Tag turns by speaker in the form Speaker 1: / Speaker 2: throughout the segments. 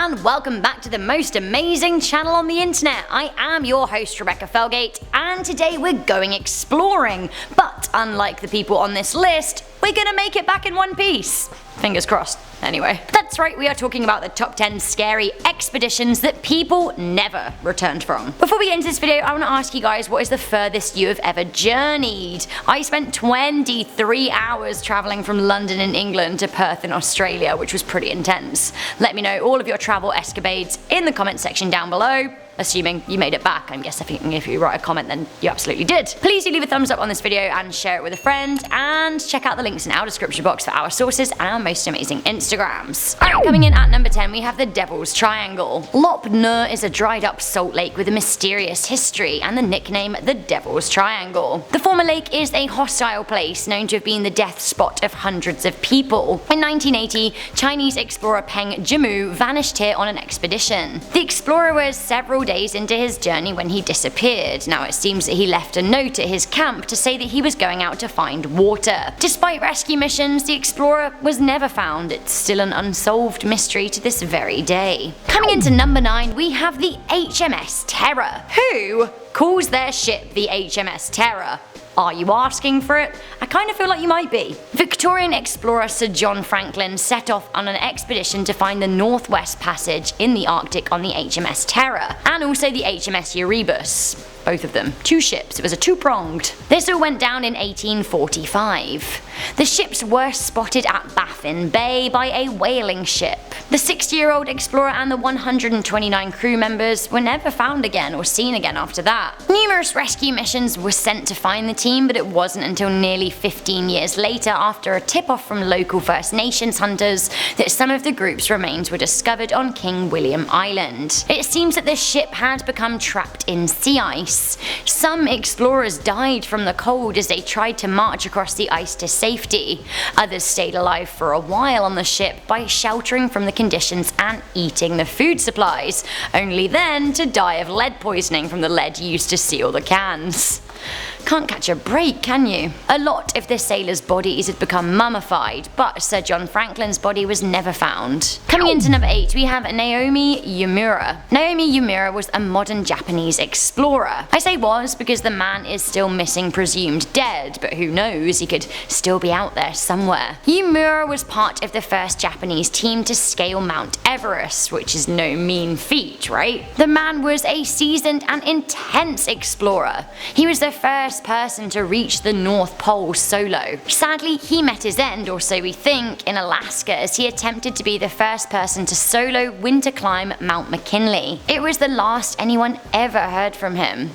Speaker 1: and welcome back to the most amazing channel on the internet. I am your host Rebecca Felgate, and today we're going exploring, but unlike the people on this list, we're gonna make it back in one piece. Fingers crossed. Anyway, that's right, we are talking about the top 10 scary expeditions that people never returned from. Before we get into this video, I want to ask you guys, what is the furthest you have ever journeyed? I spent 23 hours travelling from London in England to Perth in Australia, which was pretty intense. Let me know all of your travel escapades in the comment section down below. Assuming you made it back. I'm guessing if you write a comment then you absolutely did. Please do leave a thumbs up on this video and share it with a friend, and check out the links in our description box for our sources and our most amazing Instagrams. Alright, coming in at number 10 we have the Devil's Triangle. Lop Nor is a dried up salt lake with a mysterious history and the nickname the Devil's Triangle. The former lake is a hostile place known to have been the death spot of hundreds of people. In 1980, Chinese explorer Peng Jimu vanished here on an expedition. The explorer was several days into his journey when he disappeared. Now it seems that he left a note at his camp to say that he was going out to find water. Despite rescue missions, the explorer was never found. It's still an unsolved mystery to this very day. Coming into number 9 we have the HMS Terror. Who calls their ship the HMS Terror? Are you asking for it? I kind of feel like you might be. Victorian explorer Sir John Franklin set off on an expedition to find the Northwest Passage in the Arctic on the HMS Terror, and also the HMS Erebus. Both of them. Two ships. It was a two-pronged. This all went down in 1845. The ships were spotted at Baffin Bay by a whaling ship. The 60-year-old explorer and the 129 crew members were never found again or seen again after that. Numerous rescue missions were sent to find the team, but it wasn't until nearly 15 years later, after a tip-off from local First Nations hunters, that some of the group's remains were discovered on King William Island. It seems that the ship had become trapped in sea ice. Some explorers died from the cold as they tried to march across the ice to safety. Others stayed alive for a while on the ship by sheltering from the conditions and eating the food supplies, only then to die of lead poisoning from the lead used to seal the cans. Can't catch a break, can you? A lot of the sailors' bodies had become mummified, but Sir John Franklin's body was never found. Coming into number 8 we have NAOMI UEMURA. NAOMI UEMURA was a modern Japanese explorer. I say was because the man is still missing, presumed dead, but who knows, he could still be out there somewhere. UEMURA was part of the first Japanese team to scale Mount Everest, which is no mean feat, right? The man was a seasoned and intense explorer. He was the first person to reach the North Pole solo. Sadly, he met his end, or so we think, in Alaska as he attempted to be the first person to solo winter climb Mount McKinley. It was the last anyone ever heard from him.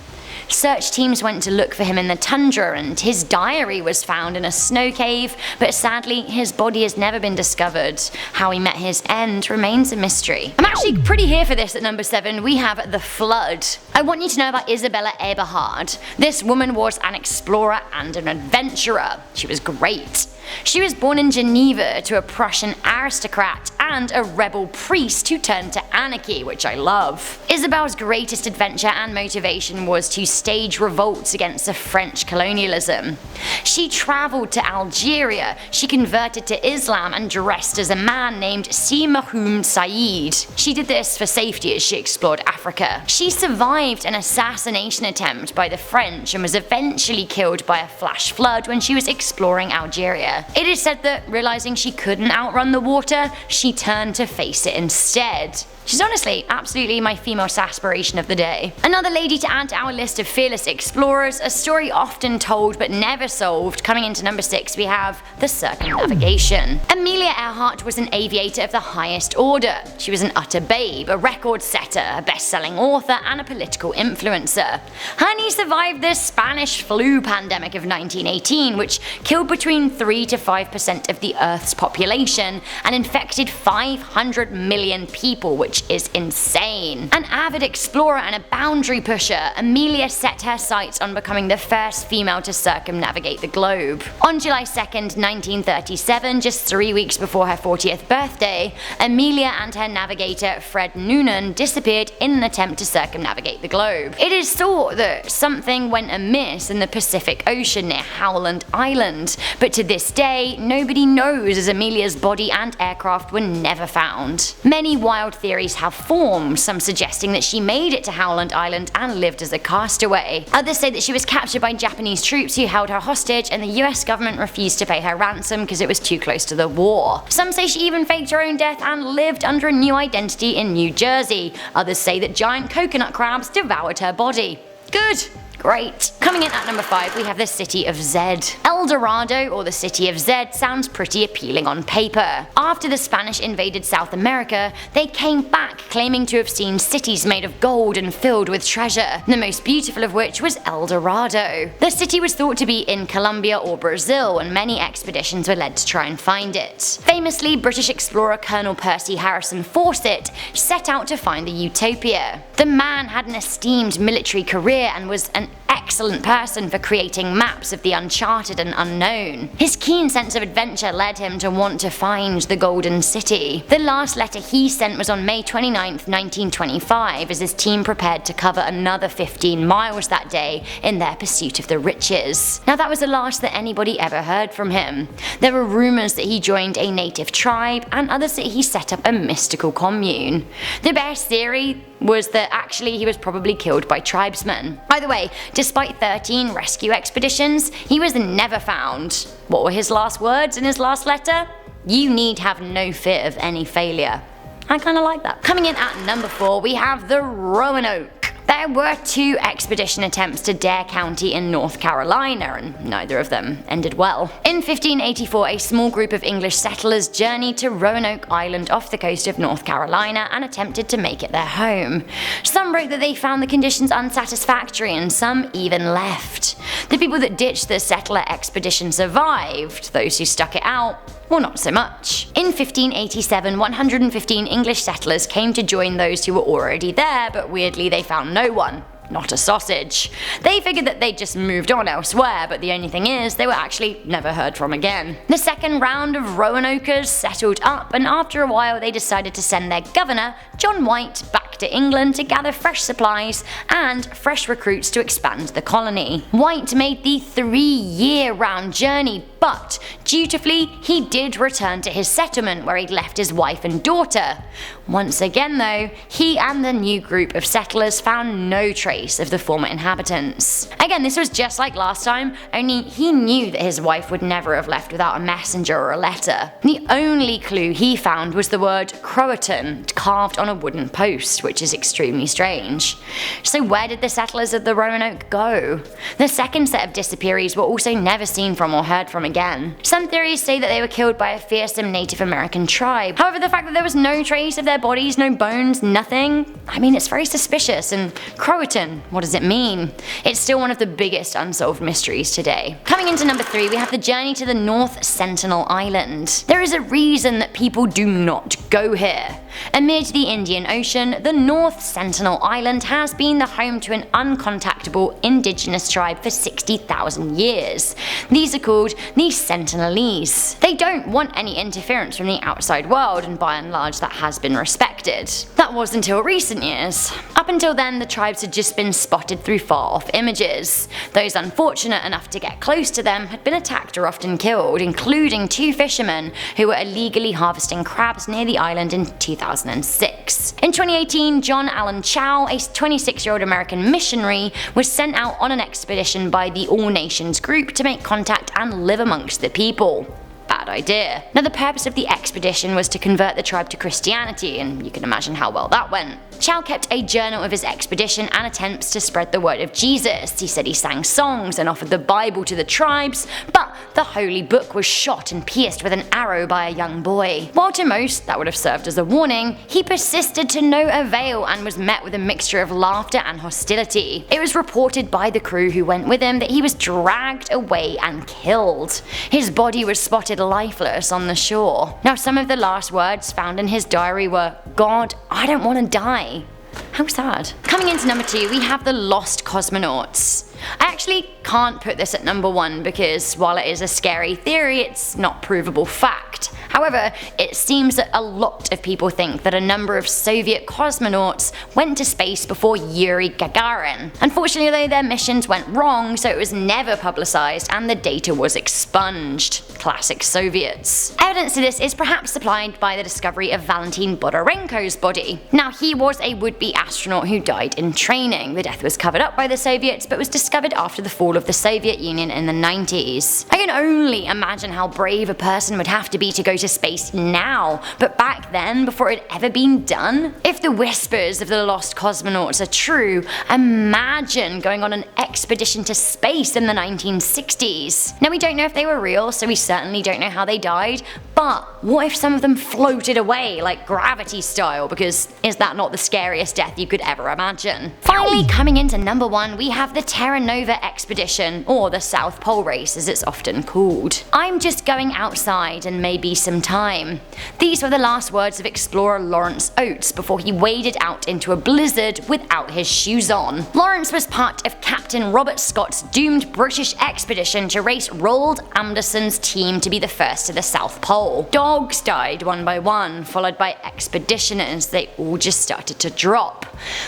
Speaker 1: Search teams went to look for him in the tundra, and his diary was found in a snow cave, but sadly his body has never been discovered. How he met his end remains a mystery. I'm actually pretty here for this. At number 7 we have the Flood. I want you to know about Isabella Eberhard. This woman was an explorer and an adventurer. She was great. She was born in Geneva to a Prussian aristocrat and a rebel priest who turned to anarchy, which I love. Isabel's greatest adventure and motivation was to stage revolts against the French colonialism. She travelled to Algeria, she converted to Islam and dressed as a man named Si Mahoum Said. She did this for safety as she explored Africa. She survived an assassination attempt by the French and was eventually killed by a flash flood when she was exploring Algeria. It is said that, realising she couldn't outrun the water, she turned to face it instead. She's honestly absolutely my female aspiration of the day. Another lady to add to our list of fearless explorers, a story often told but never solved. Coming into number 6 we have the Circumnavigation. Amelia Earhart was an aviator of the highest order. She was an utter babe, a record setter, a best-selling author and a political influencer. Honey survived the Spanish flu pandemic of 1918, which killed between 3 to 5% of the Earth's population and infected 500 million people, which is insane. An avid explorer and a boundary pusher, Amelia set her sights on becoming the first female to circumnavigate the globe. On July 2nd, 1937, just 3 weeks before her 40th birthday, Amelia and her navigator Fred Noonan disappeared disappeared in an attempt to circumnavigate the globe. It is thought that something went amiss in the Pacific Ocean near Howland Island, but to this day, nobody knows, as Amelia's body and aircraft were never found. Many wild theories have formed, some suggesting that she made it to Howland Island and lived as a castaway. Others say that she was captured by Japanese troops who held her hostage and the US government refused to pay her ransom because it was too close to the war. Some say she even faked her own death and lived under a new identity in New Jersey. Others say that giant coconut crabs devoured her body. Good. Great. Coming in at number 5, we have the city of Zed. El Dorado, or the city of Zed, sounds pretty appealing on paper. After the Spanish invaded South America, they came back claiming to have seen cities made of gold and filled with treasure, the most beautiful of which was El Dorado. The city was thought to be in Colombia or Brazil, and many expeditions were led to try and find it. Famously, British explorer Colonel Percy Harrison Fawcett set out to find the utopia. The man had an esteemed military career and was an excellent person for creating maps of the uncharted and unknown. His keen sense of adventure led him to want to find the Golden City. The last letter he sent was on May 29, 1925, as his team prepared to cover another 15 miles that day in their pursuit of the riches. Now, that was the last that anybody ever heard from him. There were rumours that he joined a native tribe, and others that he set up a mystical commune. The best theory was that actually he was probably killed by tribesmen. By the way, despite 13 rescue expeditions, he was never found. What were his last words in his last letter? You need have no fear of any failure. I kinda like that. Coming in at number 4, we have the Roanoke. There were 2 expedition attempts to Dare County in North Carolina, and neither of them ended well. In 1584, a small group of English settlers journeyed to Roanoke Island off the coast of North Carolina and attempted to make it their home. Some wrote that they found the conditions unsatisfactory, and some even left. The people that ditched the settler expedition survived. Those who stuck it out, well, not so much. In 1587, 115 English settlers came to join those who were already there, but weirdly they found no one. Not a sausage. They figured that they'd just moved on elsewhere, but the only thing is, they were actually never heard from again. The second round of Roanokers settled up, and after a while they decided to send their governor, John White, back to England to gather fresh supplies and fresh recruits to expand the colony. White made the 3-year round journey, but dutifully he did return to his settlement where he'd left his wife and daughter. Once again though, he and the new group of settlers found no trace of the former inhabitants. Again, this was just like last time, only he knew that his wife would never have left without a messenger or a letter. The only clue he found was the word Croatan carved on a wooden post, which is extremely strange. So where did the settlers of the Roanoke go? The second set of disappearees were also never seen from or heard from again. Some theories say that they were killed by a fearsome Native American tribe. However, the fact that there was no trace of their bodies, no bones, nothing, I mean, it's very suspicious. And Croatan, what does it mean? It's still one of the biggest unsolved mysteries today. Coming into number 3, we have the journey to the North Sentinel Island. There is a reason that people do not go here. Amid the Indian Ocean, the North Sentinel Island has been the home to an uncontactable indigenous tribe for 60,000 years. These are called the Sentinelese. They don't want any interference from the outside world, and by and large that has been respected. That was until recent years. Up until then, the tribes had just been spotted through far-off images. Those unfortunate enough to get close to them had been attacked or often killed, including 2 fishermen who were illegally harvesting crabs near the island in 2006. In 2018, John Allen Chow, a 26-year-old American missionary, was sent out on an expedition by the All Nations group to make contact and live amongst the people. Bad idea. Now, the purpose of the expedition was to convert the tribe to Christianity, and you can imagine how well that went. Chow kept a journal of his expedition and attempts to spread the word of Jesus. He said he sang songs and offered the Bible to the tribes, but the holy book was shot and pierced with an arrow by a young boy. While to most that would have served as a warning, he persisted to no avail and was met with a mixture of laughter and hostility. It was reported by the crew who went with him that he was dragged away and killed. His body was spotted lifeless on the shore. Now, some of the last words found in his diary were, "God, I don't want to die." How sad. Coming into number 2, we have the lost cosmonauts. I actually can't put this at number 1 because while it is a scary theory, it's not provable fact. However, it seems that a lot of people think that a number of Soviet cosmonauts went to space before Yuri Gagarin. Unfortunately though, their missions went wrong, so it was never publicized and the data was expunged. Classic Soviets. Evidence to this is perhaps supplied by the discovery of Valentin Bodarenko's body. Now, he was a would-be astronaut who died in training. The death was covered up by the Soviets but was discovered after the fall of the Soviet Union in the 90s. I can only imagine how brave a person would have to be to go to space now, but back then, before it had ever been done? If the whispers of the lost cosmonauts are true, imagine going on an expedition to space in the 1960s. Now, we don't know if they were real, so we certainly don't know how they died, but what if some of them floated away, like gravity style, because is that not the scariest death you could ever imagine? Finally, coming into number 1, we have the Terra Nova expedition, or the South Pole race as it's often called. I'm just going outside and maybe some time. These were the last words of explorer Lawrence Oates before he waded out into a blizzard without his shoes on. Lawrence was part of Captain Robert Scott's doomed British expedition to race Roald Amundsen's team to be the first to the South Pole. Dogs died one by one, followed by expeditioners. They all just started to drop.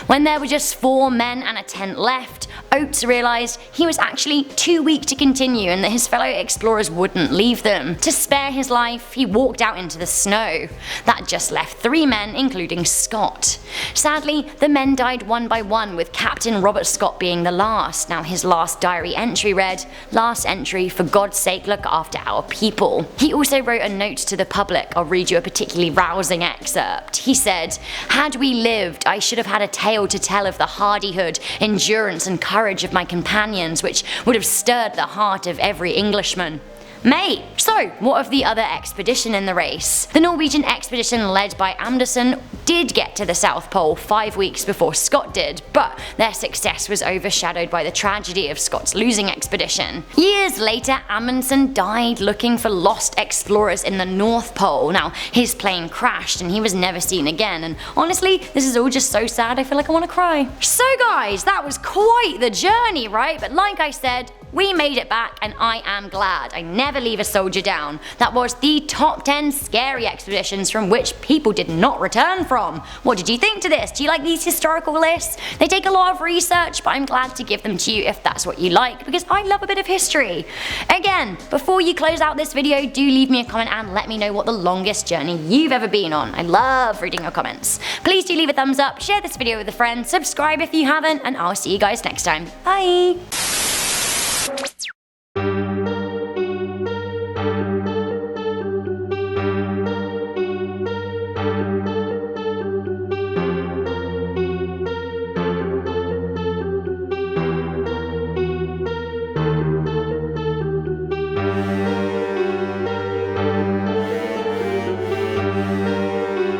Speaker 1: When there were just 4 men and a tent left, Oates realised he was actually too weak to continue and that his fellow explorers wouldn't leave them. To spare his life, he walked out into the snow. That just left 3 men, including Scott. Sadly, the men died one by one, with Captain Robert Scott being the last. Now, his last diary entry read, "Last entry, for God's sake look after our people." He also wrote a note to the public. I'll read you a particularly rousing excerpt. He said, "Had we lived, I should have had a tale to tell of the hardihood, endurance and courage of my companions, which would have stirred the heart of every Englishman." Mate, so what of the other expedition in the race? The Norwegian expedition led by Amundsen did get to the South Pole 5 weeks before Scott did, but their success was overshadowed by the tragedy of Scott's losing expedition. Years later, Amundsen died looking for lost explorers in the North Pole. Now, his plane crashed and he was never seen again, and honestly, this is all just so sad I feel like I want to cry. So guys, that was quite the journey, right? But like I said, we made it back and I am glad. I never leave a soldier down. That was the top 10 scary expeditions from which people did not return from. What did you think to this? Do you like these historical lists? They take a lot of research, but I'm glad to give them to you if that's what you like, because I love a bit of history. Again, before you close out this video, do leave me a comment and let me know what the longest journey you've ever been on. I love reading your comments. Please do leave a thumbs up, share this video with a friend, subscribe if you haven't, and I'll see you guys next time. Bye!